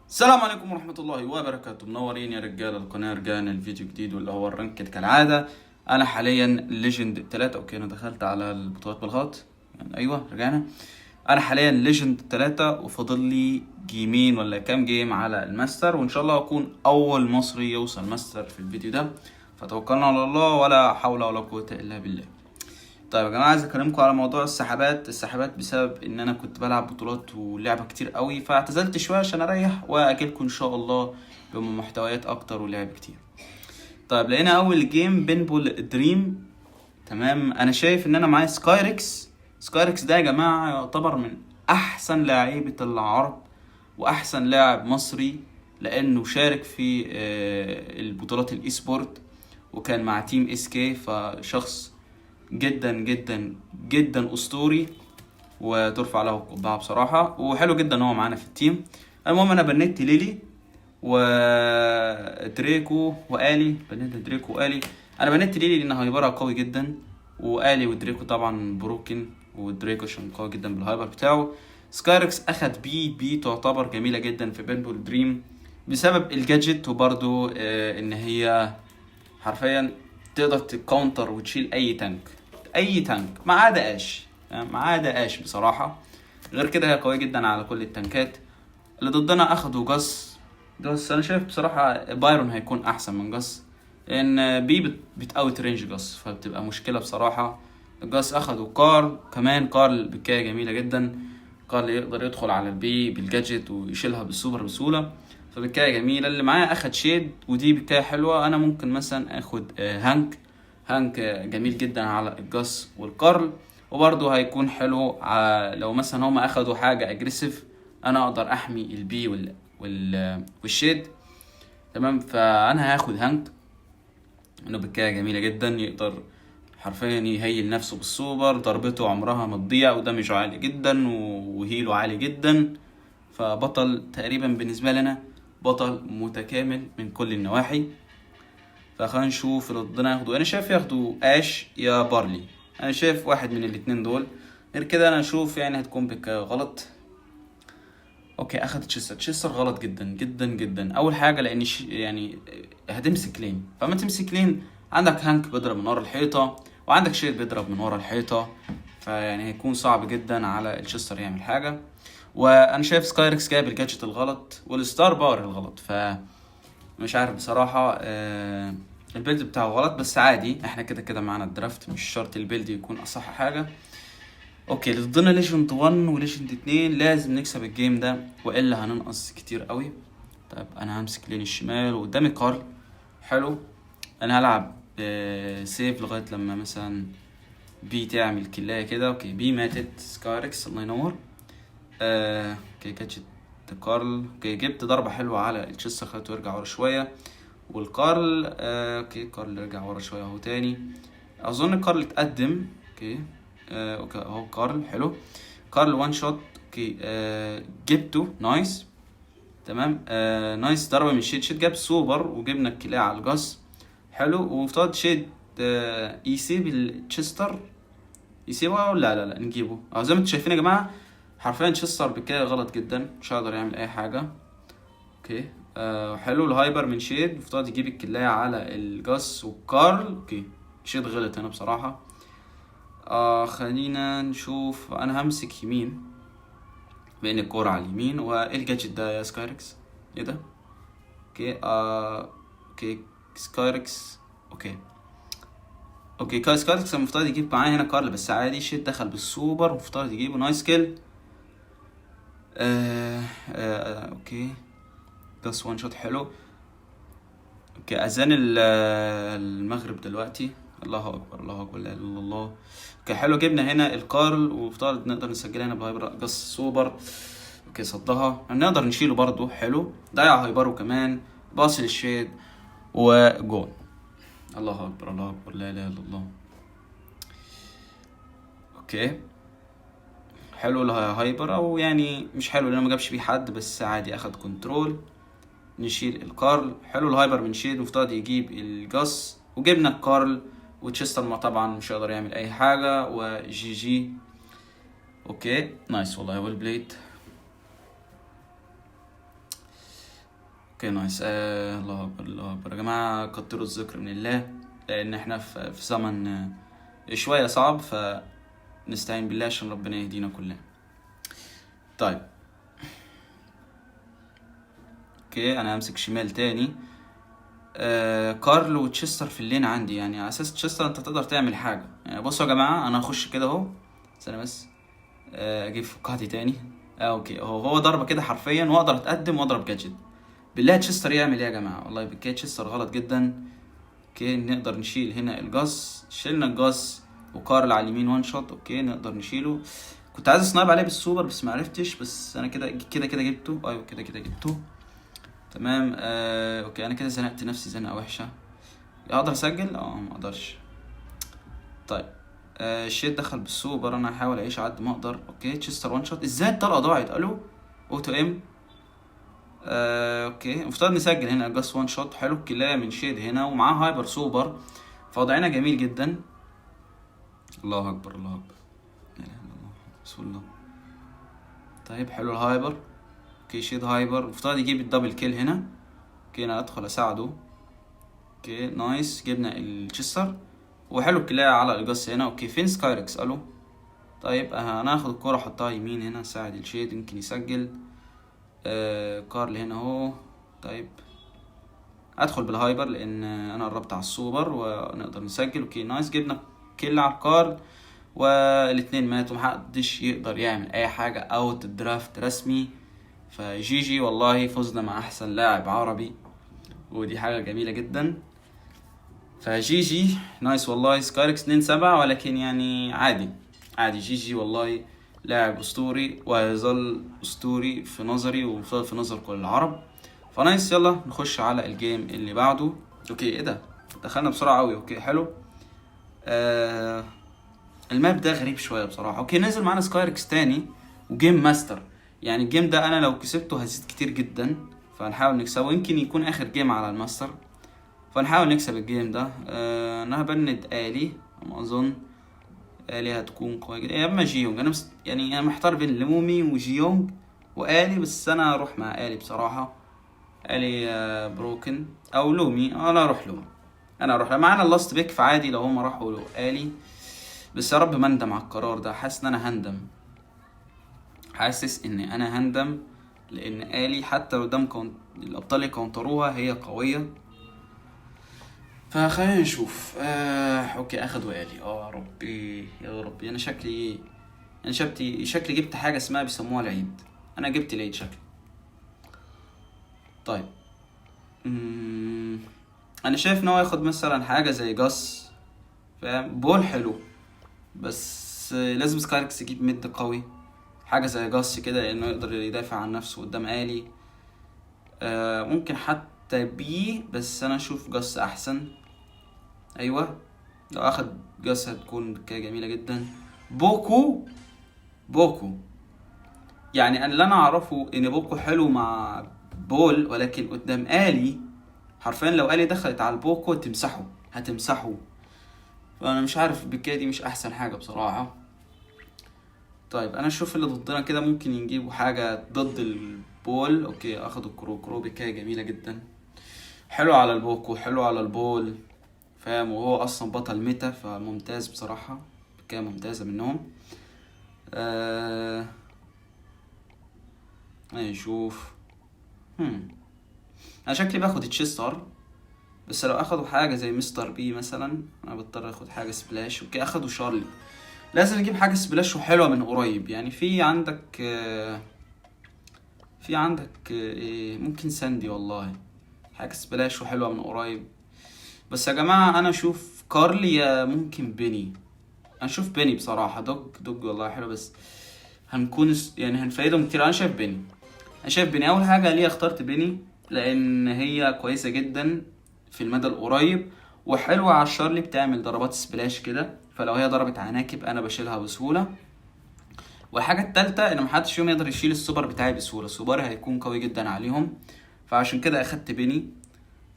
السلام عليكم ورحمة الله وبركاته. منورين يا رجال القناة، رجعنا الفيديو جديد واللي هو الرانكد كالعادة. أنا حاليا ليجند 3. أوكي أنا دخلت على البطولات بالغلط يعني. أيوة رجعنا. أنا حاليا ليجند 3 وفاضل لي جيمين ولا كام جيم على الماستر، وإن شاء الله أكون أول مصري يوصل ماستر في الفيديو ده. فتوكلنا على الله ولا حول ولا قوة إلا بالله. طيب يا جماعه، عايز اكلمكم على موضوع السحابات بسبب ان انا كنت بلعب بطولات ولعبه كتير قوي، فاعتزلت شويه عشان اريح واجيلكم ان شاء الله بمحتويات اكتر ولعب كتير. طيب لقينا اول جيم بينبول دريم. تمام، انا شايف ان انا معايا سكايركس ده يا جماعه يعتبر من احسن لاعيبه العرب واحسن لاعب مصري، لانه شارك في البطولات الاي سبورت وكان مع تيم اس كي، فشخص جدا جدا جدا اسطوري وترفع له القبعه بصراحه، وحلو جدا ان هو معانا في التيم. المهم انا بنيت ليلي ودريكو والي، انا بنيت ليلي لان هايبرها قوي جدا، والي ودريكو طبعا بروكن، ودريكو عشان قوي جدا بالهايبر بتاعه. سكايركس اخد بي تعتبر جميله جدا في بينبول دريم بسبب الجادجت، وبرضو ان هي حرفيا تقدر تكونتر وتشيل اي تانك ما عدا اش، ما عدا اش بصراحه. غير كده هي قويه جدا على كل التانكات. اللي ضدنا اخدوا جاس انا شايف بصراحه بايرون هيكون احسن من جاس، لان بي بتاوت رينج جاس، فبتبقى مشكله بصراحه. جاس اخدوا كارل بكايه جميله جدا. كارل يقدر يدخل على البي بالجادجت ويشيلها بالسوبر بسهوله، فبكايه جميله. اللي معايا اخد شيد ودي بكايه حلوه. انا ممكن مثلا اخد هانك جميل جدا على الجاس والكارل، وبرضه هيكون حلو لو مثلا هما اخدوا حاجه اجريسيف انا اقدر احمي البي والشيد. تمام، فانا هاخد هانك انه بكايه جميله جدا، يقدر حرفيا يهيل نفسه بالسوبر، ضربته عمرها ما تضيع ودمجه عالي جدا وهيله عالي جدا. فبطل تقريبا بالنسبه لنا، بطل متكامل من كل النواحي. فخلينا نشوف اللي ضدنا ياخدوا. انا شايف ياخدوا اش يا بارلي، انا شايف واحد من الاتنين دول. غير كده انا اشوف يعني هتكون بك غلط. اوكي اخد تشيستر غلط جدا جدا جدا. اول حاجه لان يعني هتمسك لين، فما تمسك لين عندك هانك بيضرب من ورا الحيطه وعندك شيد بيضرب من ورا الحيطه، فيعني هيكون صعب جدا على تشيستر يعمل حاجه. وانا شايف سكايركس جايب الجادجت الغلط والستار باور الغلط، مش عارف بصراحة. البيلد بتاعه غلط، بس عادي احنا كده كده معانا الدرافت، مش شرط البيلد يكون اصح حاجة. اوكي اللي ضدنا ليجند 1 وليجند 2، لازم نكسب الجيم ده والا هننقص كتير قوي. طيب انا همسك لين الشمال وقدامي كارل. حلو، انا هلعب سيف لغاية لما مثلا بي تعمل كلاية كده. اوكي بي ماتت، سكايركس الله ينور. اوكي كاتشت كارل. اوكي جبت ضربة حلوة على التشيستر، خليته يرجع ورا شوية. والكارل اوكي كارل رجع ورا شويه اهو تاني. اظن كارل اتقدم. اوكي اوكي اهو كارل حلو. كارل وان شوت. اوكي جبته نايس. تمام نايس ضربه من شيد جاب سوبر وجبنا الكلاع على الجاس. حلو، وافترض شيد يسيب التشيستر، يسيبه. لا نجيبه اهو زي ما انتم شايفين يا جماعه. حرفيا تشيستر بكده غلط جدا، مش هقدر يعمل اي حاجه. اوكي حلو الهايبر من شيد، افترض يجيب الكلاية على الجاس وكارل. اوكي شيد غلط هنا بصراحة. خلينا نشوف. انا همسك يمين بين الكورة على اليمين. والجادجت ده يا سكايركس ايه ده؟ اوكي اوكي سكايركس. اوكي سكايركس المفترض يجيب معايا هنا كارل، بس عادي شيد دخل بالسوبر المفترض يجيبه. نايس كيل. اوكي جاس وان شوت حلو. اوكي اذان المغرب دلوقتي. الله اكبر الله اكبر لا اله الا الله. اوكي حلو، جبنا هنا الكارل وافترض نقدر نسجلها هنا بهايبر جاس سوبر. اوكي صدها، نقدر نشيله برضو. حلو ضيع هايبره كمان، باص للشيد وجون. الله اكبر الله اكبر لا اله الا الله. اوكي حلو الهايبر، او يعني مش حلو لانه ما جابش بيه حد، بس عادي اخد كنترول. نشيل الكارل. حلو الهايبر من شيد مفترض يجيب الجاس وجبنا الكارل. وتشيستر ما طبعا مش هيقدر يعمل اي حاجة، وجي جي. اوكي نايس والله ويل بلايد. اوكي نايس. الله اكبر الله اكبر يا جماعه، كتروا الذكر من الله، لان احنا في زمن شويه صعب، فنستعين بالله عشان ربنا يهدينا كلنا. طيب اوكي انا همسك شمال تاني. كارل وتشستر في اللين عندي، يعني على اساس تشستر انت تقدر تعمل حاجه. يعني بصوا يا جماعه انا هخش كده اهو، استنى بس اجيب فقاعتي تاني. اوكي هو ضربه كده حرفيا واقدر اتقدم واضرب جادجت. بالله تشستر يعمل ايه يا جماعه؟ والله بالله تشستر غلط جدا. اوكي نقدر نشيل هنا الجاس، شيلنا الجاس وكارل على اليمين وان شوت. اوكي نقدر نشيله. كنت عايز سنايب عليه بالسوبر بس ما عرفتش، بس انا كده جبته. ايوه كده جبته تمام. اوكي انا كده زنقت نفسي زنقه وحشه. اقدر اسجل؟ ما اقدرش. طيب الشيت دخل بالسوبر، انا هحاول اعيش على قد ما اقدر. اوكي تشستر وان شوت، ازاي الطلقه ضاعت؟ الو اوتو ام. اوكي المفترض نسجل هنا جاس وان شوت. حلو الكلاية من شيد هنا ومعاه هايبر سوبر، فوضعنا جميل جدا. الله اكبر الله اكبر، لا اله الا الله رسول الله. طيب حلو الهايبر. اوكي شيد هايبر المفترض يجيب الدبل كيل هنا. اوكي انا ادخل اساعده. اوكي نايس جبنا التشستر، وحلو الكلاية على الجاس هنا. اوكي فين سكايركس؟ الو. طيب انا هاخد الكرة احطها يمين هنا اساعد الشيد يمكن يسجل. كارل هنا اهو. طيب ادخل بالهايبر لان انا قربت على السوبر ونقدر نسجل. اوكي نايس جبنا كل على الكارل والاتنين ماتوا، محدش يقدر يعمل اي حاجة. اوت درافت رسمي. فجي جي والله فزنا مع احسن لاعب عربي، ودي حاجة جميلة جدا. فجي جي نايس والله. سكايركس 2-7، ولكن يعني عادي جي جي والله. لاعب اسطوري ويظل اسطوري في نظري وفي نظر كل العرب. فنايس يلا نخش على الجيم اللي بعده. اوكي ايه ده، دخلنا بسرعه قوي. اوكي حلو. الماب ده غريب شويه بصراحه. اوكي نزل معانا سكايركس تاني وجيم ماستر، يعني الجيم ده انا لو كسبته هزيد كتير جدا، فهنحاول نكسبه. يمكن يكون اخر جيم على الماستر، فنحاول نكسب الجيم ده. انا هبند آلي ما اظن آلي هتكون قوية جدا، يا اما جيونج. انا محتار بين لمومي وجيونج وآلي، بس انا هروح مع آلي بصراحة. آلي بروكن او لومي. انا اروح لومي. معانا اللاست بيك، فعادي لو هما راحوا له آلي. بس يا رب ما اندم على القرار ده. حاسس ان انا هندم، لان آلي حتى لو قدام الابطال يكونتروها هي قوية. فخلينا نشوف. اوكي اخدوا آلي. يا ربي يا ربي، انا شكلي جبت حاجة اسمها بيسموها العيد. انا جبت العيد شكلي. طيب انا شايف ان هو ياخد مثلا حاجة زي جاس، فاهم؟ بول حلو، بس لازم سكايركس يجيب ميد قوي، حاجة زي جاس كده، لانه يقدر يدافع عن نفسه قدام آلي. ممكن حتى بي، بس انا اشوف جاس احسن. ايوه لو اخد جاس هتكون كده جميلة جدا. بوكو يعني اللي انا اعرفه ان بوكو حلو مع بول، ولكن قدام آلي حرفيا لو آلي دخلت على البوكو هتمسحه. فانا مش عارف البكاية دي مش احسن حاجة بصراحة. طيب انا اشوف اللي ضدنا كده ممكن يجيبوا حاجة ضد البول. اوكي اخدوا كرو بكاية جميلة جدا، حلو على البوكو حلو على البول، فاهم؟ وهو اصلا بطل ميتا، فممتاز بصراحة، بكاية ممتازة منهم. نشوف. انا شكلي باخد تشيستر، بس لو اخدوا حاجة زي مستر بي مثلا انا بضطر اخد حاجة سبلاش. اوكي اخدوا شارلي، لازم نجيب حاجة سبلاش وحلوة من قريب. يعني في عندك ممكن ساندي والله، حاجة سبلاش وحلوة من قريب. بس يا جماعة انا اشوف كارلي يا ممكن بيني. انا اشوف بيني بصراحة. دوج والله حلو، بس هنكون يعني هنفايدهم كتير. انا شايف بيني اول حاجة. ليه اخترت بيني؟ لان هي كويسة جدا في المدى القريب، وحلوة على الشارلي، بتعمل ضربات سبلاش كده، فلو هي ضربت عناكب انا بشيلها بسهولة. والحاجة التالتة ان محدش فيهم يقدر يشيل السوبر بتاعي بسهولة، سوبري هيكون قوي جدا عليهم، فعشان كده اخدت بيني.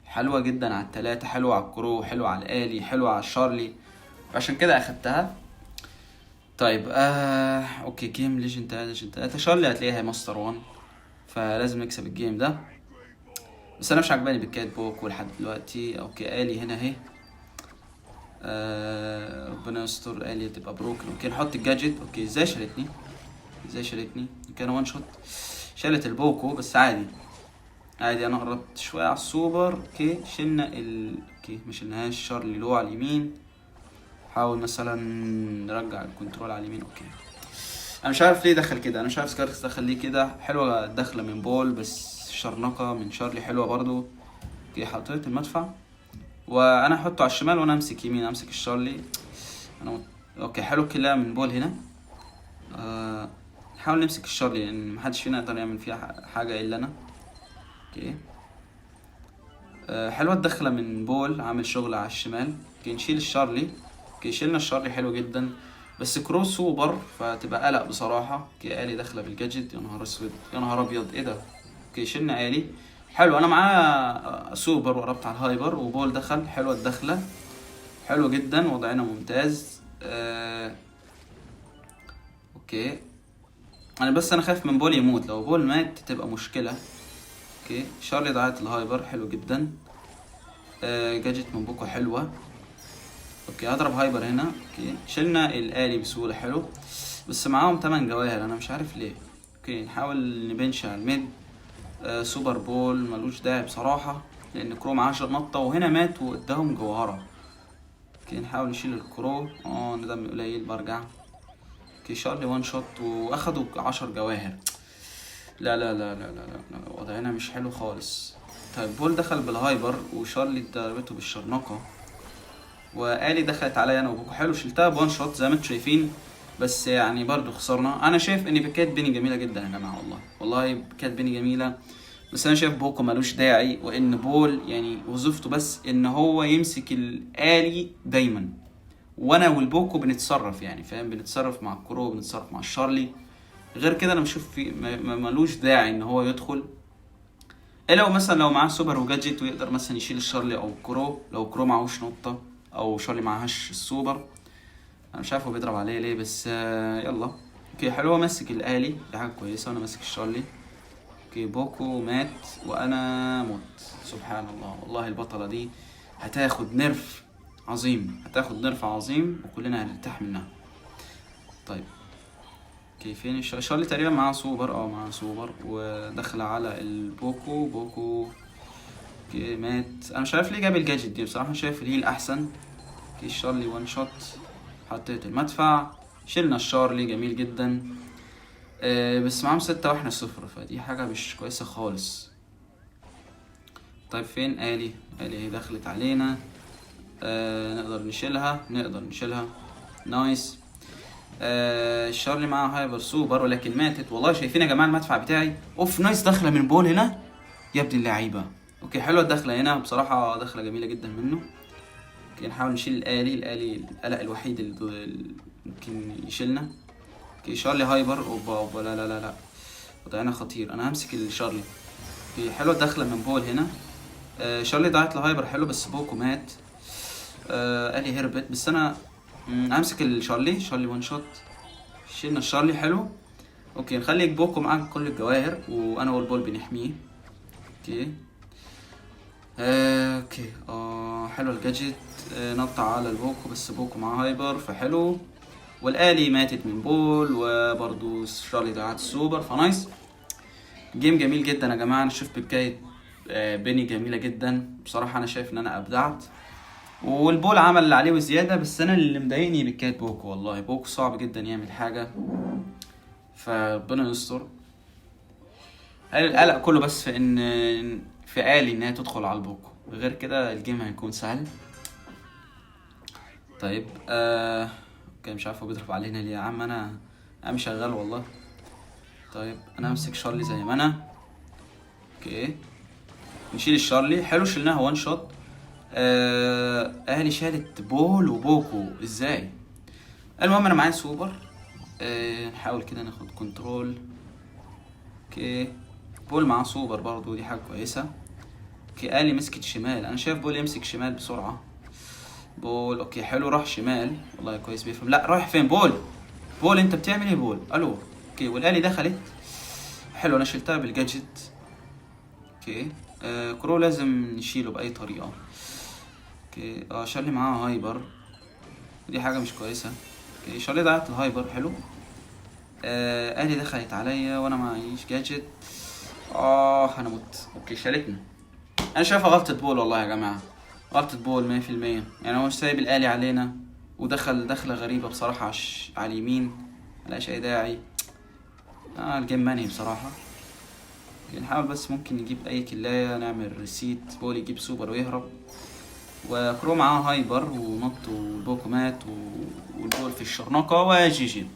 حلوة جدا على التلاتة، حلوة على الكرو، حلوة على الآلي، حلوة على الشارلي، عشان كده اخدتها. طيب اوكي جيم ليجند 3 شارلي هتلاقيها ماستر 1، فلازم نكسب الجيم ده. بس انا مش عجباني بالكات بوكو لحد دلوقتي. اوكي آلي هنا اهي. ربنا يستر، آلي تبقى بروكن. اوكي نحط الجادجت. اوكي ازاي شالتني؟ ازاي شالتني؟ كان وان شوت شالت البوكو، بس عادي عادي. انا قربت شويه على السوبر. اوكي شلنا اوكي ما شلناهاش. شارلي لو على اليمين. حاول مثلا نرجع الكنترول على اليمين. اوكي انا مش عارف ليه دخل كده، انا مش عارف سكاركس دخل ليه كده. حلوه دخله من بول، بس شرنقه من شارلي حلوه برضو. اوكي حطيت المدفع وانا احطه على الشمال وانا امسك يمين، امسك الشارلي. اوكي حلو كده من بول هنا. نحاول نمسك الشارلي لان محدش فينا يقدر يعمل فيها حاجه الا انا. اوكي حلوه الدخله من بول، عامل شغل على الشمال. اوكي نشيل الشارلي. اوكي شيلنا الشارلي حلو جدا، بس كرو سوبر فتبقى قلق بصراحه. اوكي آلي داخله بالجادجت. يا نهار اسود يا نهار ابيض ايه ده. اوكي شلنا آلي. حلو انا معاه سوبر وقربت على الهايبر وبول دخل. حلوه الدخله، حلو جدا، وضعنا ممتاز. اوكي انا خايف من بول يموت. لو بول مات تبقى مشكله. اوكي شارلي ضاعت الهايبر، حلو جدا. جاجت من بوكو حلوه. اوكي هضرب هايبر هنا. اوكي شلنا الآلي بسهوله، حلو. بس معاهم 8 جواهر انا مش عارف ليه. اوكي نحاول نبنش على الميد. سوبر بول ملوش داعي بصراحه لان كرو معاه 10 نطه وهنا مات واداهم جوهره. اوكي نحاول نشيل الكرو. دم قليل برجع. اوكي شارلي وان شوت واخدوا 10 جواهر. لا لا لا لا لا لا، وضعنا مش حلو خالص. طيب بول دخل بالهايبر وشارلي ضربته بالشرنقة، وآلي دخلت عليا انا وبوكو. حلو شلتها بوان شوت زي ما انتم شايفين، بس يعني برضو خسرنا. انا شايف ان بيكات بيني جميله جدا يا جماعه، والله بيكات بيني جميله. بس انا شايف بوكو ملوش داعي، وان بول يعني وظيفته بس ان هو يمسك الآلي دايما، وانا والبوكو بنتصرف يعني فاهم، بنتصرف مع الكرو بنتصرف مع الشارلي. غير كده انا بشوف في ملوش داعي ان هو يدخل الا لو مثلا لو معاه سوبر وجادجت ويقدر مثلا يشيل الشارلي او الكرو، لو الكرو معهوش نقطه او شارلي معهاش السوبر. انا مش عارف هو بيضرب عليه ليه، بس يلا. اوكي حلو ماسك الآلي، دي حاجه كويسه، وانا ماسك الشارلي. اوكي بوكو مات وانا مت. سبحان الله، والله البطله دي هتاخد نرف عظيم، هتاخد نرف عظيم وكلنا هنرتاح منها. طيب اوكي فين شارلي؟ تقريبا معاه سوبر. معاه سوبر ودخل على البوكو. بوكو اوكي مات. انا مش عارف ليه جاب الجاجت دي بصراحه، شايف الهيل احسن. اوكي شارلي وان شوت، حطيت المدفع، شلنا الشارلي جميل جدا. بس معاهم 6 واحنا 0، فدي حاجه مش كويسه خالص. طيب فين آلي؟ آلي دخلت علينا. نقدر نشيلها. نايس. شارلي معاه هايبر سوبر ولكن ماتت. والله شايفين يا جماعه المدفع بتاعي؟ اوف نايس دخله من بول هنا يا ابن اللعيبه. اوكي حلوه الدخله هنا بصراحه، دخله جميله جدا منه. اوكي نحاول نشيل الآلي القلق الوحيد اللي ممكن يشيلنا. اوكي شارلي هايبر. اوبا لا لا لا لا، وضعنا خطير. انا همسك الشارلي. اوكي حلوه الدخله من بول هنا. شارلي ضاعت الهايبر، حلو بس بوكو مات. آلي هربت، بس انا همسك شارلي وان شوت. شيلنا الشارلي، حلو. اوكي نخلي بوكو معاك كل الجواهر وانا والبول بنحميه. اوكي اوكي حلو الجاجت. نط على البوكو، بس بوكو معاه هايبر فحلو. والآلي ماتت من بول، وبرضو شارلي ضاعت السوبر، فنايس. جيم جميل جدا يا جماعه. انا شايف بكاية بيني جميله جدا بصراحه. انا شايف ان انا ابدعت، والبول عمل اللي عليه وزياده. بس انا اللي مضايقني بكاية بوكو، والله بوكو صعب جدا يعمل حاجه، فربنا يستر. القلق كله بس في ان في آلي ان هي تدخل على البوكو، غير كده الجيم هيكون سهل. طيب اوكي مش عارف هو بيضرب علينا ليه يا عم، انا مش شغال والله. طيب انا همسك شارلي زي ما انا. اوكي نشيل الشارلي، حلو شلناها وان شوت. آلي شالت بول وبوكو ازاي؟ المهم انا معايا سوبر. نحاول كده ناخد كنترول. اوكي بول معاه سوبر برضو، دي حاجه كويسه. اوكي آلي مسكت شمال، انا شايف بول يمسك شمال بسرعه. بول اوكي حلو راح شمال، والله كويس بيفهم. لا رايح فين بول انت بتعمل ايه بول؟ الو. اوكي والآلي دخلت، حلو انا شلتها بالجادجت. اوكي. كرو لازم نشيله باي طريقه. اوكي. شارلي معاه هايبر، دي حاجه مش كويسه. اوكي شارلي ضيعت الهايبر. حلو. الي دخلت عليا وانا معيش جاجت. انا مت. اوكي شالتني. انا شايفها غلطه بول والله يا جماعه، غلطه بول 100%. يعني هو سايب الالي علينا ودخل دخله غريبه بصراحه على اليمين، ملهاش اي داعي. الجيم ماني بصراحه. نحاول بس ممكن نجيب اي كلاية، نعمل ريسيت، بول يجيب سوبر ويهرب، وكرو معاه هايبر ونط والبوكو مات والبول في الشرنقة وجي جي.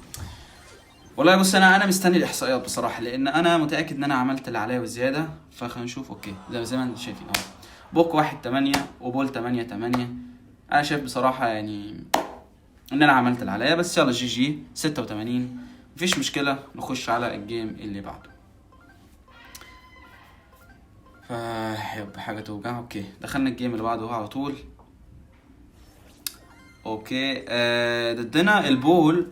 والله بص انا مستني الاحصائيات بصراحة، لان انا متأكد ان انا عملت اللي عليا وزيادة. فخلينا نشوف. اوكي زي ما انتم شايفين اهو، بوك 1-8 وبول 8-8. انا شايف بصراحة يعني ان انا عملت اللي عليا. بس يلا جي جي 86، مفيش مشكلة. نخش على الجيم اللي بعده. يب حاجة توجع. اوكي دخلنا الجيم اللي بعده على طول. اوكي ضدنا البول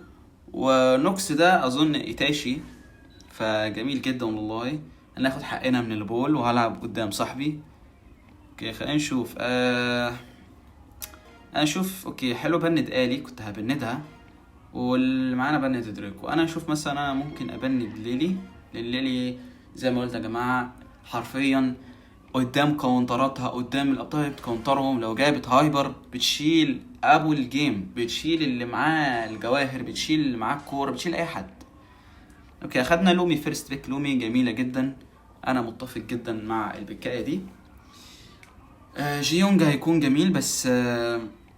ونوكس، ده اظن ايتاشي، فجميل جدا والله. هناخد حقنا من البول وهلعب قدام صاحبي. اوكي خلينا نشوف. انا اشوف. اوكي حلو بند آلي، كنت هبندها، واللي معانا بند دريكو. انا اشوف مثلا انا ممكن ابند ليلي زي ما قلت يا جماعة، حرفيا قدام كاونتراتها، قدام الابطال بتكونترهم. لو جابت هايبر بتشيل ابو الجيم، بتشيل اللي معاه الجواهر، بتشيل اللي معاه الكوره، بتشيل اي حد. اوكي اخدنا لومي فيرست بيك. لومي جميله جدا، انا متفق جدا مع البكايه دي. جيونج هيكون جميل، بس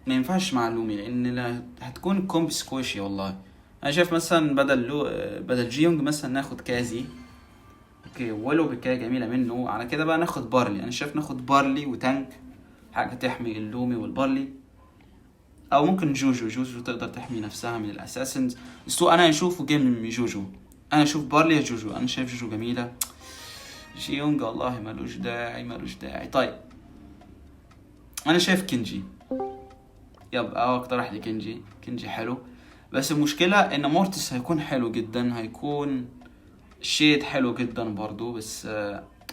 ما ينفعش مع لومي لان هتكون كومب سكوشي. والله انا شايف مثلا بدل جيونج مثلا ناخد كازي. اوكي ولو بكاية جميلة منه. على كده بقى ناخد بارلي. انا شايف ناخد بارلي وتانك، حاجة تحمي اللومي والبارلي، او ممكن جوجو تقدر تحمي نفسها من الاساسنز. انا اشوف جيم جوجو، انا اشوف بارلي يا جوجو. انا شايف جوجو جميلة. جيونج والله ملوش داعي. طيب انا شايف كينجي. يبقى اقترح لي كينجي حلو، بس المشكلة ان مورتس هيكون حلو جدا، هيكون شيد حلو جدا برضو. بس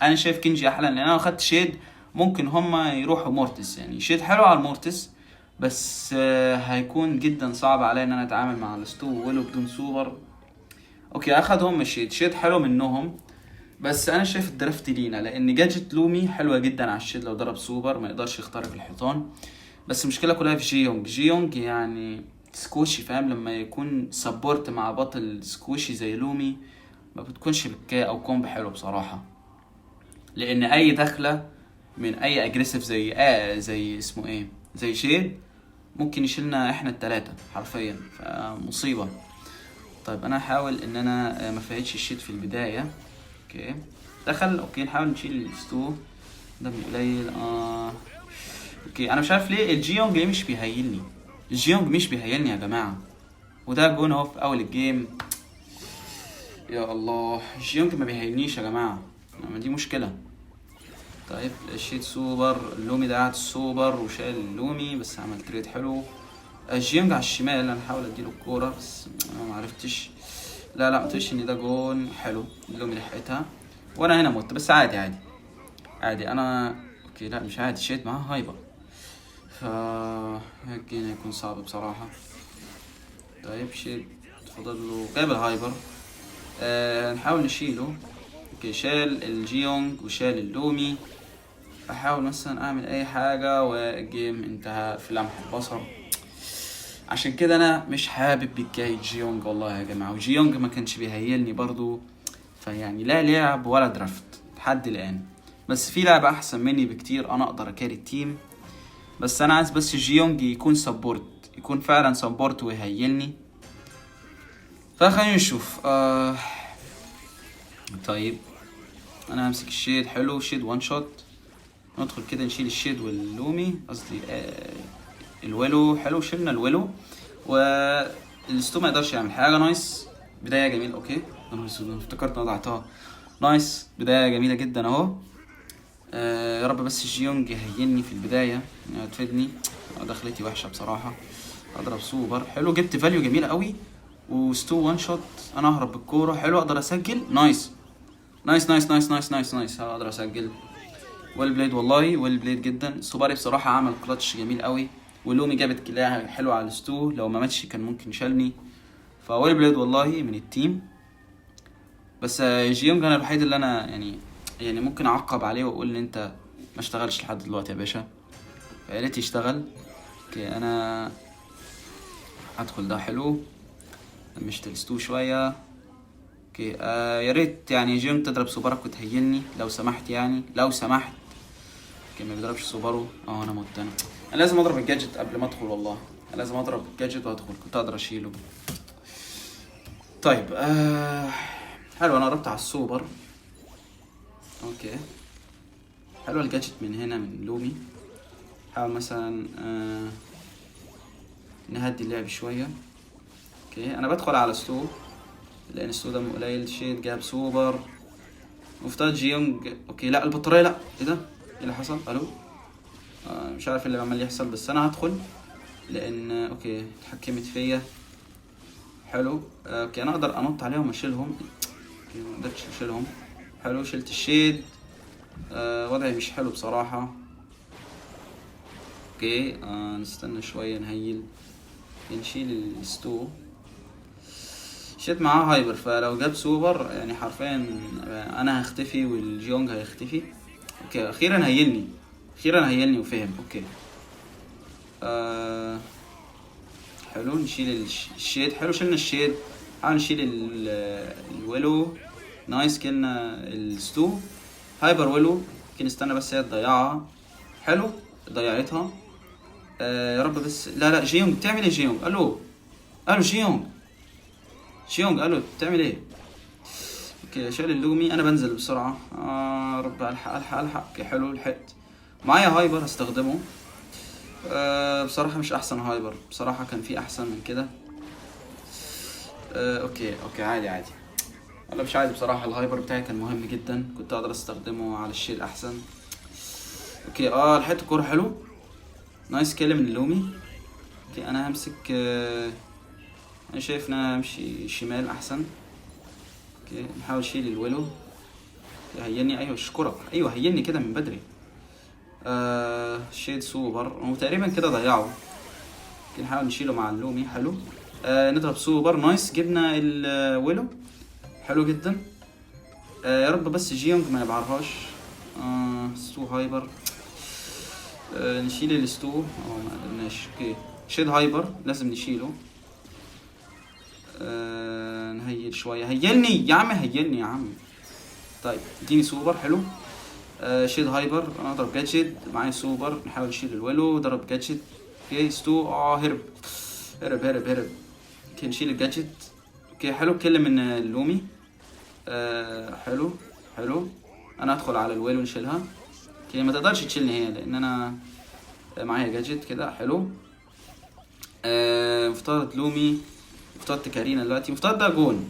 انا شايف كينجي احلى، لان انا اخدت شيد ممكن هما يروحوا مورتس. يعني شيد حلو على المورتس، بس هيكون جدا صعب علي ان انا اتعامل مع الستو ولو بدون سوبر. اوكي اخدهم شيد حلو منهم. بس انا شايف الدرافت لينا، لان جاجت لومي حلوه جدا على الشيد، لو ضرب سوبر ما يقدرش يخترق الحيطان. بس المشكله كلها في جيونج يعني سكوشي، فاهم؟ لما يكون سبورت مع بطل سكوشي زي لومي ما بتكونش بكاية او كومب حلو بصراحة. لان اي دخلة من اي اجريسيف زي اسمه ايه، زي شيد، ممكن يشيلنا احنا التلاتة حرفيا، فمصيبة. طيب انا هحاول ان انا ما فايتش الشيد في البداية. اوكي دخل. اوكي نحاول نشيل الستو ده قليل. اوكي انا مش عارف ليه الجيونج ليه مش بيهيلني. الجيونج مش بيهيلني يا جماعة، وده جون اهو في اول الجيم. يا الله جيونج ما بيهينيش يا جماعه، ما دي مشكله. طيب شيت سوبر. اللومي ده قاعد السوبر وشايل اللومي، بس عمل تريد حلو. جيونج على الشمال، انا هحاول اديله الكوره بس ما عرفتش. لا ما تقولش ان ده جون حلو. اللومي لحقتها وانا هنا مت، بس عادي انا. اوكي لا مش عادي، شيت معاه هايبر، الجيم هيكون صعب بصراحه. طيب شيت فضل له جايب الهايبر. نحاول نشيله. اوكي شال الجيونج وشال اللومي. احاول مثلا اعمل اي حاجة والجيم انتهى في لمح البصر. عشان كده انا مش حابب بكاية جيونج والله يا جماعة، وجيونج ما كانش بيهيلني برضو. فيعني لا لعب ولا درافت لحد الان، بس في لعبة احسن مني بكتير انا اقدر اكاري التيم. بس انا عايز بس جيونج يكون سبورت، يكون فعلا سبورت ويهيلني. فخلينا نشوف. طيب انا همسك الشيد. حلو شيد وان شوت. ندخل كده نشيل الشيد واللومي، قصدي الويلو. حلو شلنا الويلو والستو ما يقدرش يعمل حاجه. نايس بدايه جميله. اوكي انا افتكرت وضعتها. نايس بدايه جميله جدا اهو. يا رب بس الجيونج يهيني في البدايه تفيدني. دخلتي وحشه بصراحه. اضرب سوبر حلو، جبت فاليو جميله قوي وستو وان شوت. انا اهرب بالكوره حلو، اقدر اسجل. نايس هقدر اسجل. ويل بلايد والله، ويل بلايد جدا. سوباري بصراحه عمل كلاتش جميل قوي، ولومي جابت كلاها حلوه على الستو، لو ما ماتش كان ممكن يشالني. فويل بلايد والله من التيم. بس جيونج انا الوحيد اللي انا يعني ممكن اعقب عليه واقول ان انت ما اشتغلش لحد دلوقتي يا باشا، فيا ريت يشتغل. اوكي انا هدخل ده حلو، مشت الستو شويه. اوكي يا ريت يعني جيونج تضرب سوبرك وتهيلني لو سمحت، يعني لو سمحت. اوكي ما بيضربش سوبرو. انا مت انا لازم اضرب الجادجت قبل ما ادخل، والله أنا لازم اضرب الجادجت وادخل، كنت اقدر اشيله. طيب حلو، انا قربت على السوبر. اوكي حلو الجادجت من هنا من لومي. حاول مثلا نهدي اللعب شويه. اوكي انا بدخل على سلو لان السلو دمه قليل. شيد جاب سوبر، مفترض جيونج. اوكي لا البطاريه لا، ايه ده؟ ايه اللي حصل؟ الو مش عارف اللي عمال يحصل، بس انا هدخل لان اوكي اتحكمت فيا. حلو اوكي انا اقدر انط عليهم واشيلهم. اوكي ما قدرتش اشيلهم. حلو شلت الشيد. وضعي مش حلو بصراحه. اوكي نستنى شويه نهيل، نشيل الستو. شيت معاه هايبر، فلو جاب سوبر يعني حرفيا انا هختفي والجيونج هيختفي. اوكي اخيرا هيلني، اخيرا هيلني وفهم. اوكي حلو نشيل الشيد. حلو شلنا الشيد. حاول نشيل الويلو. نايس كلنا الستو. هايبر ويلو ممكن نستنى بس هي تضيعها. حلو ضيعتها. يا رب بس. لا جيونج بتعمل ايه؟ جيونج الو جيونج الو بتعمل ايه؟ اوكي شال اللومي. انا بنزل بسرعه. رب الحق. اوكي حلو لحقت. معايا هايبر هستخدمه. بصراحه مش احسن هايبر بصراحه، كان في احسن من كده. اوكي عادي ولا مش عادي بصراحه. الهايبر بتاعي كان مهم جدا، كنت اقدر استخدمه على الشيء الاحسن. اوكي لحقت الكوره. حلو نايس كيل من اللومي. اوكي انا همسك. انا شايف ان انا امشي شمال احسن. اوكي نحاول نشيل الويلو. هيني. ايوه اشكرك. ايوه هيني كده من بدري. شيد سوبر هو تقريبا كده ضيعه. نحاول نشيله مع اللومي. حلو نضرب سوبر. نايس جبنا الويلو. حلو جدا. يا رب بس جيونج ما يبعرهاش. ستو هايبر. نشيل الستو. ما قدرناش. اوكي شيد هايبر لازم نشيله. نهيل شويه. هيلني يا عم، هيلني يا عم. طيب اديني سوبر. حلو شيد هايبر. انا اضرب جادجت معايا سوبر. نحاول نشيل الويلو. ضرب جادجت. اوكي ستو هرب. اوكي نشيل الجادجت. اوكي حلو كل من اللومي. حلو انا ادخل على الويلو نشيلها. اوكي ما تقدرش تشيلني هي لان انا معايا جادجت كده. حلو مفترض لومي، مفترض تكارينا دلوقتي، مفترض ده جون.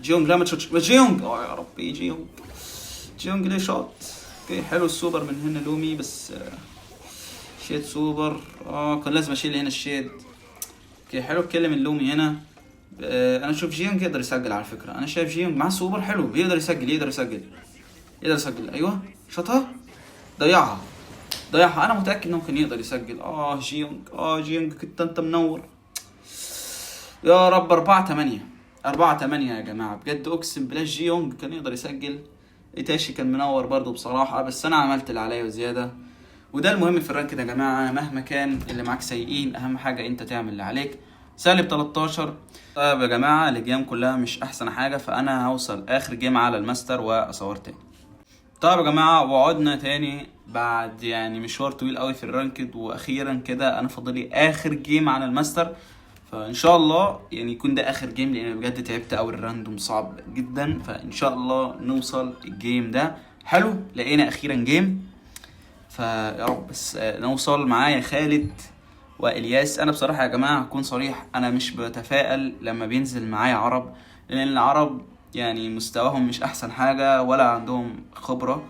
جيونج لا ما تشوتش. جيونج يا ربي جيونج ليه شوت. اوكي حلو السوبر من هنا لومي بس. شيد سوبر. كان لازم اشيل هنا الشيد. اوكي حلو اتكلم اللومي هنا. انا اشوف جيونج يقدر يسجل على فكره. انا شايف جيونج مع سوبر حلو بيقدر يسجل. ايوه شاطها. ضيعها. انا متاكد انه ممكن يقدر يسجل. جيونج كنت انت منور يا رب. 4-8 يا جماعه بجد اقسم بالله جيونج كان يقدر يسجل. ايتاشي كان منور برضو بصراحه، بس انا عملت اللي عليا وزياده، وده المهم في الرانك ده يا جماعه. مهما كان اللي معاك سيئين، اهم حاجه انت تعمل اللي عليك. سالب 13. طيب يا جماعه الجيم كلها مش احسن حاجه، فانا هوصل اخر جيم على الماستر واصور تاني. طيب يا جماعه وعدنا تاني بعد يعني مشوار طويل قوي في الرانكد، واخيرا كده انا فاضلي اخر جيم على الماستر. فان شاء الله يعني يكون ده اخر جيم، لان بجد تعبت قوي. الراندوم صعب جدا، فان شاء الله نوصل الجيم ده. حلو لقينا اخيرا جيم، فيا رب بس نوصل. معايا خالد والياس. انا بصراحه يا جماعه اكون صريح، انا مش بتفائل لما بينزل معايا عرب، لان العرب يعني مستواهم مش احسن حاجه ولا عندهم خبره،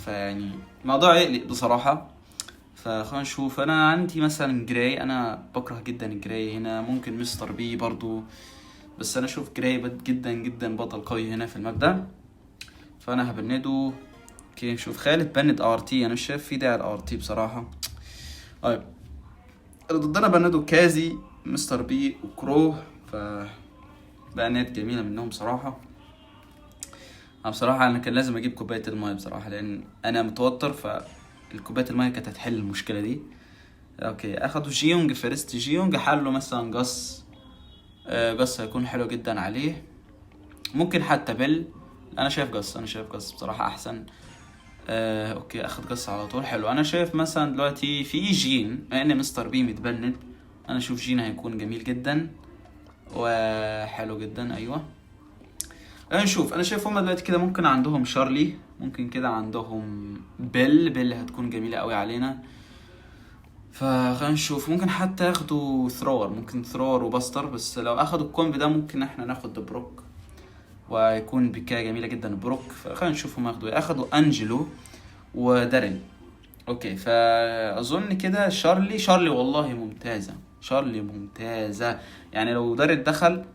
فيعني الموضوع يقلق بصراحه. فخلينا نشوف. انا عندي مثلا جراي. انا بكره جدا الجراي هنا. ممكن مستر بي برضو، بس انا اشوف جراي جدا بطل قوي هنا في المبدأ، فانا هبنده. اوكي نشوف خالد بند ار تي، انا مش شايف في داعي الار تي بصراحه. طيب اللي ضدنا بندوا كازي، مستر بي، وكرو، ف بيانات جميله منهم بصراحه. انا بصراحه انا كان لازم اجيب كوبايه المايه بصراحه، لان انا متوتر، فالكوبايه المايه كانت هتحل المشكله دي. اوكي اخدوا جيونج فيرست، جيونج حله مثلا جاس. جاس هيكون حلو جدا عليه. ممكن حتى بيل. انا شايف جاس، انا شايف جاس بصراحه احسن. اوكي اخد جاس على طول. حلو. انا شايف مثلا دلوقتي في جين، مع ان مستر بي متبند، انا اشوف جين هيكون جميل جدا وحلو جدا. ايوه نشوف. انا شايف هما دلوقتي كده ممكن عندهم شارلي، ممكن كده عندهم بيل هتكون جميله قوي علينا. فخلينا نشوف. ممكن حتى ياخدوا ثرور، ممكن ثرور وباستر، بس لو اخدوا الكومب ده ممكن احنا ناخد بروك ويكون بكاية جميلة جدا بروك. فخلينا نشوف هم ياخدوا ايه. اخدوا انجلو ودارين. اوكي فاظن كده شارلي والله ممتازة، شارلي ممتازة. يعني لو دارين دخل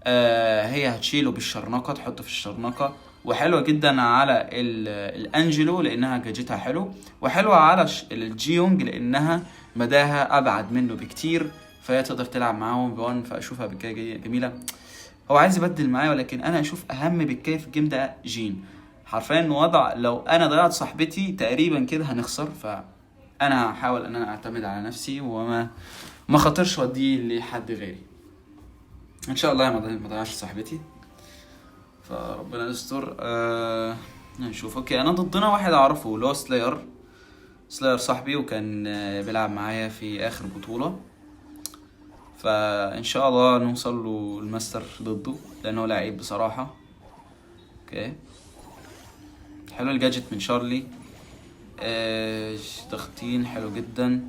هي هتشيله بالشرنقة، تحطه في الشرنقة. وحلوة جدا على الانجلو لانها جاجتها حلو، وحلوة على الجيونج لانها مداها ابعد منه بكتير، فهي تقدر تلعب معاهم بوان. فاشوفها بكاية جميلة. هو عايز يبدل معايا، ولكن انا اشوف اهم بكاية في الجيم ده جين. حرفيا وضع لو انا ضيعت صاحبتي تقريبا كده هنخسر، فانا هحاول ان انا اعتمد على نفسي ما خاطرش وديه لحد غيري. ان شاء الله ما ضيعش صاحبتي، فربنا يستر. نشوف. اوكي انا ضدنا واحد اعرفه اللي هو سلاير صاحبي، وكان بيلعب معايا في اخر بطولة، فان شاء الله نوصل له الماستر ضده لانه لعيب بصراحة. اوكي حلو الجاجت من شارلي. تخطين حلو جدا.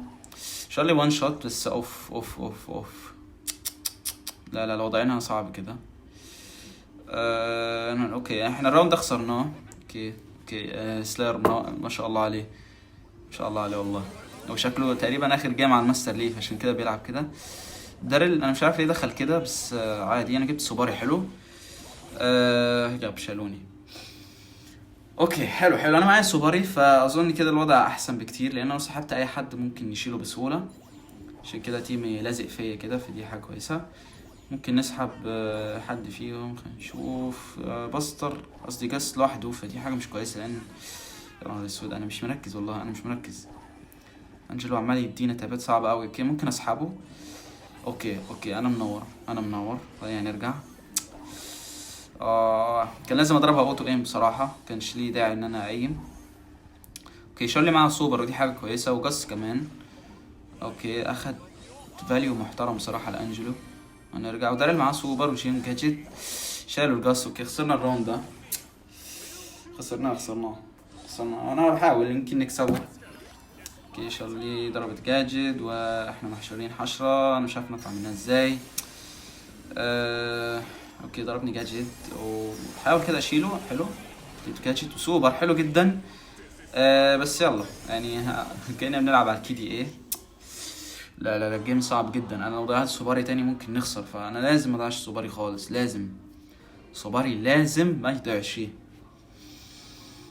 شارلي وان شوت بس. اوف اوف اوف اوف. لا وضعينها صعب كده. اوكي احنا الراوند ده خسرناه. اوكي سلاير ما شاء الله عليه، ما شاء الله عليه والله. هو شكله تقريبا اخر جيم على الماستر ليف عشان كده بيلعب كده. داريل انا مش عارف ليه دخل كده، بس عادي. انا جبت سوباري حلو. جاب شالوني. اوكي حلو. انا معايا سوباري، فاظن كده الوضع احسن بكتير، لان لو سحبت اي حد ممكن يشيله بسهوله. عشان كده تيمي لازق فيا كده، فدي حاجه كويسه. ممكن نسحب حد فيهم. خلينا نشوف. باستر قصدي جاس لوحده، فدي حاجه مش كويسه، لان يا نهار اسود انا مش مركز والله، انا مش مركز. انجلو عمال يدينا تابات صعبه قوي. اوكي ممكن اسحبه. اوكي انا منور. خلينا نرجع. كان لازم اضربها اوتو ايم بصراحه، كانش ليه داعي ان انا اقيم. اوكي شارلي معاه سوبر ودي حاجه كويسه، وجاس كمان. اوكي اخد فاليو محترم بصراحه لانجلو. هنرجع. وداريل معاه سوبر وشين جاجت، شالوا الجاس. اوكي خسرنا الراوند ده، خسرناه. انا بحاول يمكن نكسبه. اوكي شارلي ضربت جاجد واحنا محشورين حشره، انا مش عارف نطلع منها ازاي. اوكي ضربني جاجد وحاول كده اشيله. حلو جبت جاجد وسوبر حلو جدا. بس يلا يعني كأننا بنلعب على الكي دي ايه. لا الجيم صعب جدا. انا لو ضيعت سوباري تاني ممكن نخسر، فانا لازم ما اضيعش سوباري خالص. لازم سوباري لازم ما يضيعش.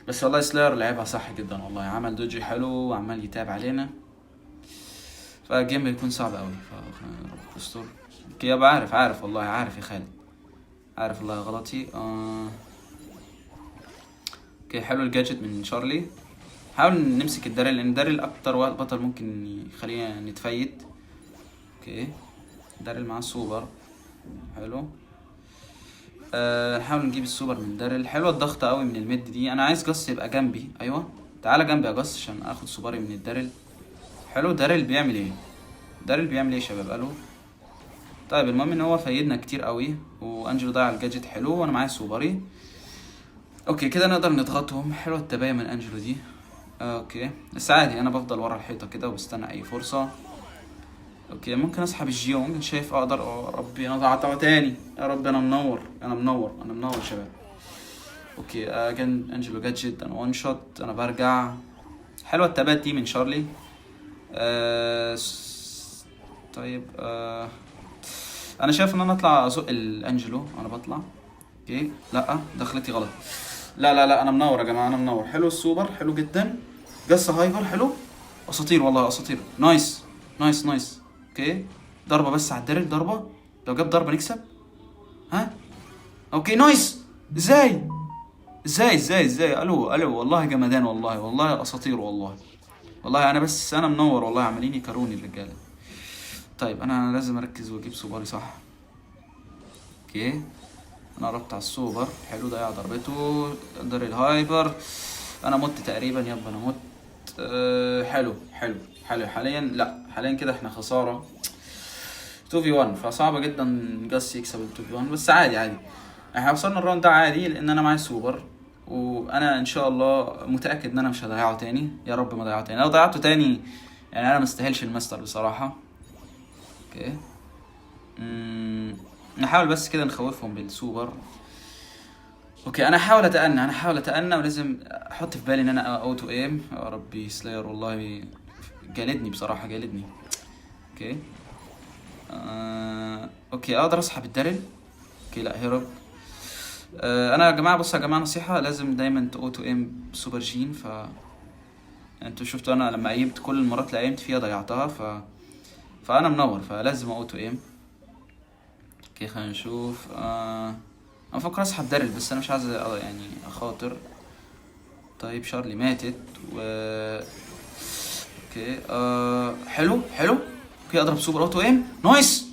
بس والله سلاير لعبها صح جدا والله، عمل دوجي حلو وعمال يتابع علينا، فالجيم بيكون صعب قوي. رب يستر. اوكي ابقى عارف والله، عارف يا خالد، عارف والله غلطي. اوكي حلو الجاجت من شارلي. حاول نمسك الداريل، لان داريل اكتر بطل ممكن يخلينا نتفيد. اوكي داريل معاه سوبر حلو. نحاول نجيب السوبر من داريل. حلوه الضغط قوي من الميد دي. انا عايز جاس يبقى جنبي. ايوه تعالى جنبي يا جاس عشان اخد سوبري من الداريل. حلو. داريل بيعمل ايه يا شباب؟ الو. طيب المهم ان هو فايدنا كتير قوي، وانجلو ضيع الجاجت حلو، وانا معايا سوبري. اوكي كده نقدر نضغطهم. حلوه التباين من انجلو دي. اوكي بس عادي، انا بفضل ورا الحيطه كده وبستنى اي فرصه. اوكي ممكن اسحب الجيونج. شايف اقدر. ربي انا ضيعتها تاني. يا رب انا منور يا شباب. اوكي اجن انجلو جاجت. انا وان شوت. انا برجع. حلوه التبات دي من شارلي. طيب انا شايف ان انا اطلع ازق الانجلو. انا بطلع. اوكي لا دخلتي غلط. لا لا لا، انا منور يا جماعه، انا منور. حلو السوبر، حلو جدا. جس هايبر حلو. اساطير والله، اساطير. نايس نايس نايس. اوكي، ضربه بس على الدرل، ضربه. لو جاب ضربه نكسب. ها. اوكي نايس. ازاي ازاي الو الو، والله جمدان، والله والله اساطير والله. والله انا بس انا منور والله، عمالين يكروني الرجاله. طيب انا لازم اركز واجيب سوبري صح. اوكي، انا قربت على السوبر. حلو، ضيع ضربته. قدر الهايبر. انا مت تقريبا، يابا انا مت. حلو حلو حلو. حاليا لا، حاليا كده احنا خساره 2v1، فصعبه جدا جاس يكسب ال 2v1، بس عادي عادي. احنا وصلنا الراوند ده عادي لان انا معايا سوبر، وانا ان شاء الله متاكد ان انا مش هضيعه تاني. يا رب ما ضيعه تاني. لو ضيعته تاني يعني انا مستاهلش الماستر بصراحه. اوكي. نحاول بس كده نخوفهم بالسوبر. اوكي، انا احاول اتأنى ولازم احط في بالي ان انا اوتو ايم. يا ربي سلاير والله جالدني بصراحه، جالدني. اوكي. اوكي، اقدر اسحب الدرل. اوكي لا، هرب. انا يا جماعه، بصوا يا جماعه، نصيحه، لازم دايما اوتو ايم سوبر جين. انتوا شفتوا انا لما ايمت كل المرات اللي ايمت فيها ضيعتها، فانا منور، فلازم اوتو ايم. اوكي خلينا نشوف. انا بفكر اسحب دارل بس انا مش عايز يعني اخاطر. طيب شارلي ماتت اوكي. حلو حلو. اوكي، اضرب سوبر اوتو ايم. نايس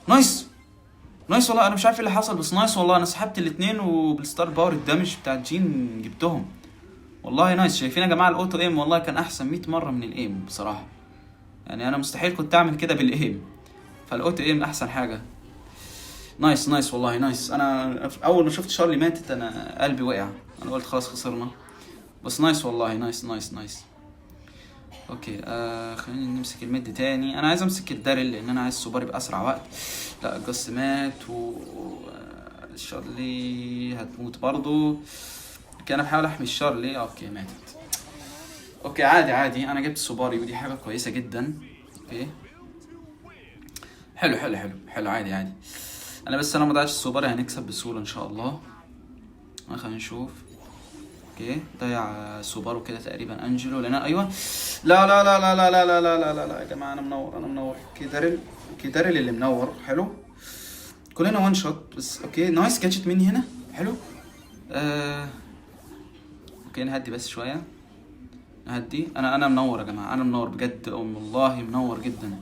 نايس نايس والله. انا مش عارف ايه اللي حصل بس نايس والله. انا سحبت الاثنين وبالستار باور الدمج بتاع جين جبتهم والله. نايس. شايفين يا جماعه الاوتو ايم والله كان احسن 100 مره من الايم بصراحه. يعني انا مستحيل كنت اعمل كده بالايم، فالاوتو ايم احسن حاجه. نايس نايس والله نايس. انا اول ما شفت شارلي ماتت انا قلبي وقع، انا قلت خلاص خسرنا. بس نايس والله، نايس نايس نايس. اوكي خلينا نمسك الميد تاني. انا عايز امسك الدارل لان انا عايز سوبر يبقى اسرع وقت. لا الجاس مات شارلي هتموت برضو. اوكي انا بحاول احمي شارلي. اوكي ماتت. اوكي عادي عادي، انا جبت سوباري ودي حاجه كويسه جدا. اوكي حلو حلو حلو حلو، عادي عادي. انا ما ضيعتش السوباري، هنكسب بسهوله ان شاء الله. خلينا نشوف. اوكي ضيع سوبارو كده تقريبا انجلو لنا. ايوه. لا لا لا لا لا لا لا لا لا لا لا يا جماعه، انا منور انا منور. اوكي دارل، اوكي دارل اللي منور. حلو، كلنا وان شوت بس. اوكي نايس جاتشت مني هنا. حلو. اوكي نهدي بس شويه، نهدي. انا منور يا جماعه، انا منور بجد والله، منور جدا.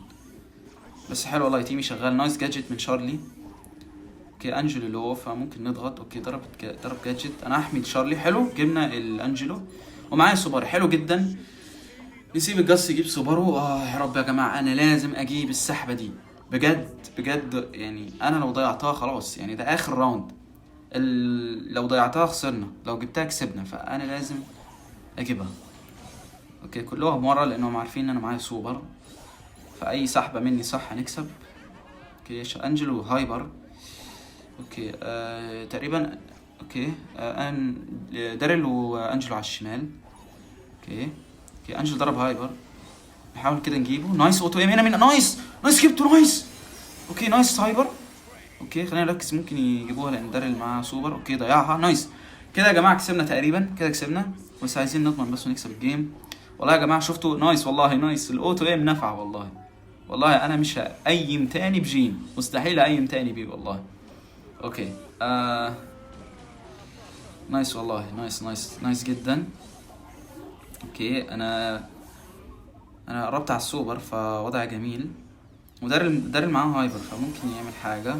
بس حلو والله، تيمي شغال. نايس جادجت من شارلي. اوكي انجلو لو، فممكن نضغط. اوكي ضرب جادجت. انا احمي شارلي. حلو، جبنا الانجلو ومعايا سوبر. حلو جدا. نسيب الجاس يجيب سوبرو. يا رب يا جماعه، انا لازم اجيب السحبه دي بجد بجد. يعني انا لو ضيعتها خلاص، يعني ده اخر راوند. لو ضيعتها خسرنا، لو جبتها كسبنا، فانا لازم اجيبها. اوكي كلهم ورا لانهم عارفين ان انا معايا سوبر، فاي سحبه مني صح هنكسب. اوكي انجلو هايبر. اوكي تقريبا. اوكي داريل وانجلو على الشمال. اوكي انجلو ضرب هايبر، نحاول كده نجيبه. نايس اوتو ايم هنا من نايس جبته. نايس. اوكي نايس هايبر. اوكي خلينا نركز، ممكن يجيبوها لان داريل معاه سوبر. اوكي ضيعها. نايس. كده يا جماعه كسبنا تقريبا، كده كسبنا، بس عايزين نضمن بس ونكسب الجيم. والله يا جماعه شفتوا، نايس والله نايس. الاوتو ايم نفع والله. والله انا مش هايم تاني بجين، مستحيل ايم تاني بيه والله. اوكي نايس والله، نايس جدا. اوكي انا قربت على السوبر فوضع جميل، ودارل معاه هايبر فممكن يعمل حاجه.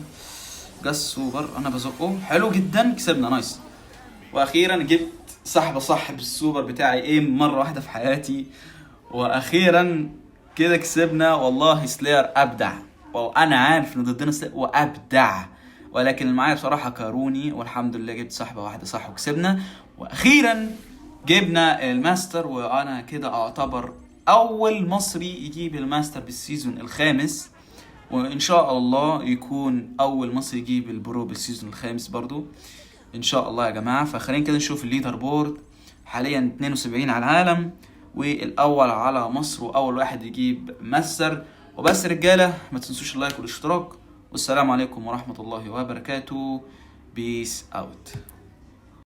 جاس سوبر انا بزقه. حلو جدا، كسبنا. نايس. واخيرا جبت سحبه صح بالسوبر بتاعي ايم مره واحده في حياتي، واخيرا كده كسبنا. والله سلاير ابدع، وانا عارف ان ضدنا سلاير وابدع، ولكن اللي معايا بصراحه كاروني، والحمد لله جبت سحبه واحده صح وكسبنا. واخيرا جبنا الماستر، وانا كده اعتبر اول مصري يجيب الماستر بالسيزون الخامس، وان شاء الله يكون اول مصري يجيب البرو بالسيزون الخامس برضو ان شاء الله يا جماعه. فخلينا كده نشوف الليدر بورد. حاليا 72 على العالم، والاول على مصر، واول واحد يجيب ماستر. وبس رجاله، ما تنسوش اللايك والاشتراك، والسلام عليكم ورحمه الله وبركاته. بيس اوت.